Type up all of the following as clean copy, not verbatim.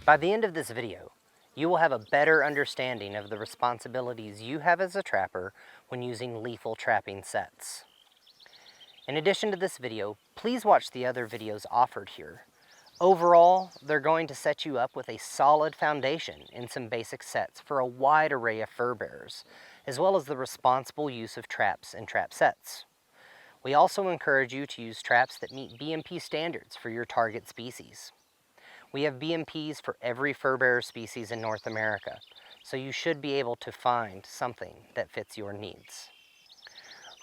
By the end of this video, you will have a better understanding of the responsibilities you have as a trapper when using lethal trapping sets. In addition to this video, please watch the other videos offered here. Overall, they're going to set you up with a solid foundation in some basic sets for a wide array of fur bearers, as well as the responsible use of traps and trap sets. We also encourage you to use traps that meet BMP standards for your target species. We have BMPs for every fur bearer species in North America, so you should be able to find something that fits your needs.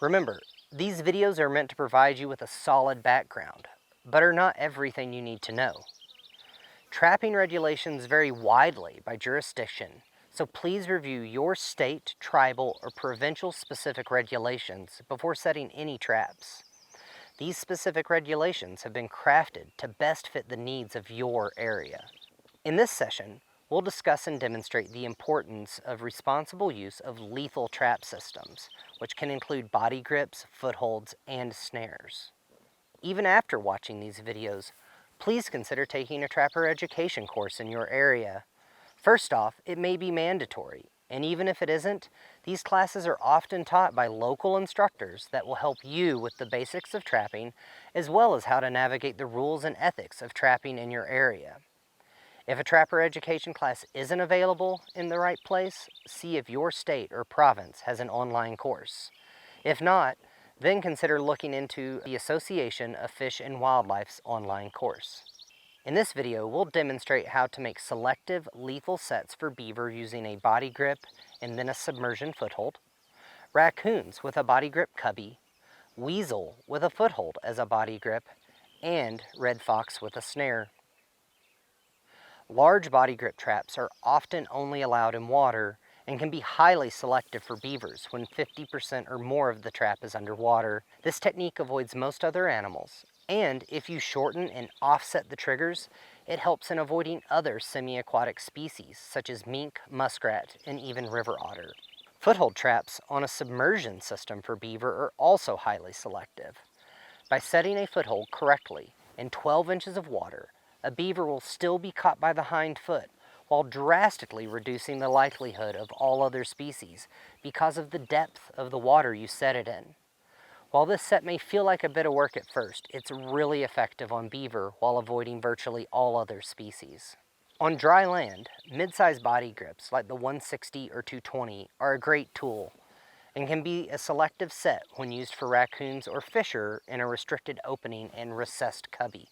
Remember, these videos are meant to provide you with a solid background, but are not everything you need to know. Trapping regulations vary widely by jurisdiction, so please review your state, tribal, or provincial specific regulations before setting any traps. These specific regulations have been crafted to best fit the needs of your area. In this session, we'll discuss and demonstrate the importance of responsible use of lethal trap systems, which can include body grips, footholds, and snares. Even after watching these videos, please consider taking a trapper education course in your area. First off, it may be mandatory, and even if it isn't, these classes are often taught by local instructors that will help you with the basics of trapping, as well as how to navigate the rules and ethics of trapping in your area. If a trapper education class isn't available in the right place, see if your state or province has an online course. If not, then consider looking into the Association of Fish and Wildlife's online course. In this video, we'll demonstrate how to make selective lethal sets for beaver using a body grip and then a submersion foothold, raccoons with a body grip cubby, weasel with a foothold as a body grip, and red fox with a snare. Large body grip traps are often only allowed in water and can be highly selective for beavers when 50% or more of the trap is underwater. This technique avoids most other animals, and if you shorten and offset the triggers, it helps in avoiding other semi-aquatic species such as mink, muskrat, and even river otter. Foothold traps on a submersion system for beaver are also highly selective. By setting a foothold correctly in 12 inches of water, a beaver will still be caught by the hind foot, while drastically reducing the likelihood of all other species because of the depth of the water you set it in. While this set may feel like a bit of work at first, it's really effective on beaver while avoiding virtually all other species. On dry land, mid-size body grips like the 160 or 220 are a great tool and can be a selective set when used for raccoons or fisher in a restricted opening and recessed cubby.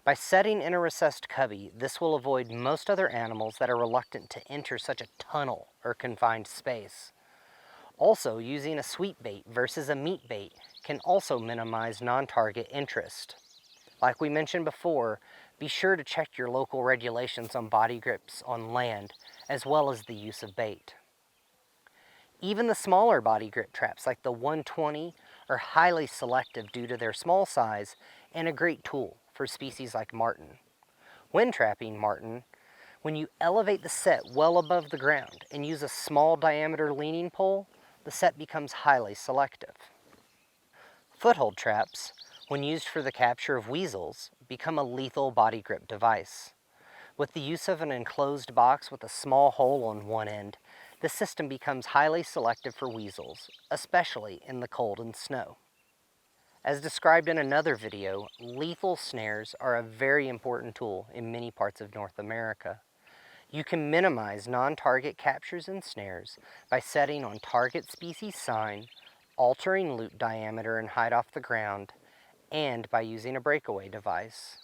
By setting in a recessed cubby, this will avoid most other animals that are reluctant to enter such a tunnel or confined space. Also, using a sweet bait versus a meat bait can also minimize non-target interest. Like we mentioned before, be sure to check your local regulations on body grips on land, as well as the use of bait. Even the smaller body grip traps like the 120 are highly selective due to their small size and a great tool for species like marten. When trapping marten, when you elevate the set well above the ground and use a small diameter leaning pole, the set becomes highly selective. Foothold traps, when used for the capture of weasels, become a lethal body grip device. With the use of an enclosed box with a small hole on one end, the system becomes highly selective for weasels, especially in the cold and snow. As described in another video, lethal snares are a very important tool in many parts of North America. You can minimize non-target captures and snares by setting on target species sign, altering loop diameter and height off the ground, and by using a breakaway device.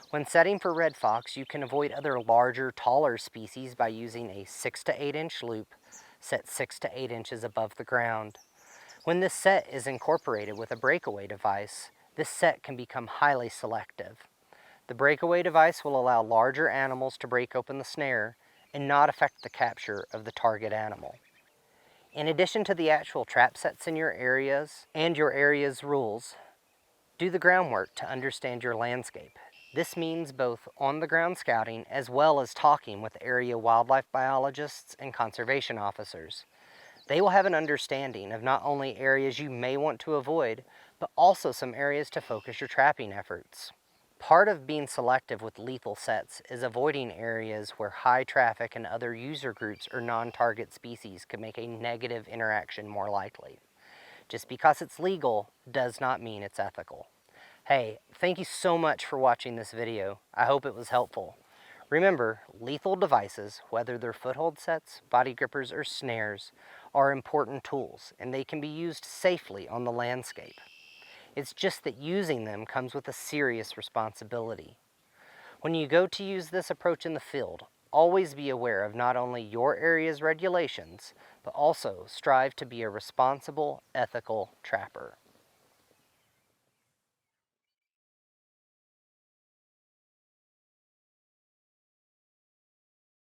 When setting for red fox, you can avoid other larger, taller species by using a 6 to 8 inch loop set 6 to 8 inches above the ground. When this set is incorporated with a breakaway device, this set can become highly selective. The breakaway device will allow larger animals to break open the snare and not affect the capture of the target animal. In addition to the actual trap sets in your areas and your area's rules, do the groundwork to understand your landscape. This means both on-the-ground scouting as well as talking with area wildlife biologists and conservation officers. They will have an understanding of not only areas you may want to avoid, but also some areas to focus your trapping efforts. Part of being selective with lethal sets is avoiding areas where high traffic and other user groups or non-target species could make a negative interaction more likely. Just because it's legal does not mean it's ethical. Hey, thank you so much for watching this video. I hope it was helpful. Remember, lethal devices, whether they're foothold sets, body grippers, or snares, are important tools, and they can be used safely on the landscape. It's just that using them comes with a serious responsibility. When you go to use this approach in the field, always be aware of not only your area's regulations, but also strive to be a responsible, ethical trapper.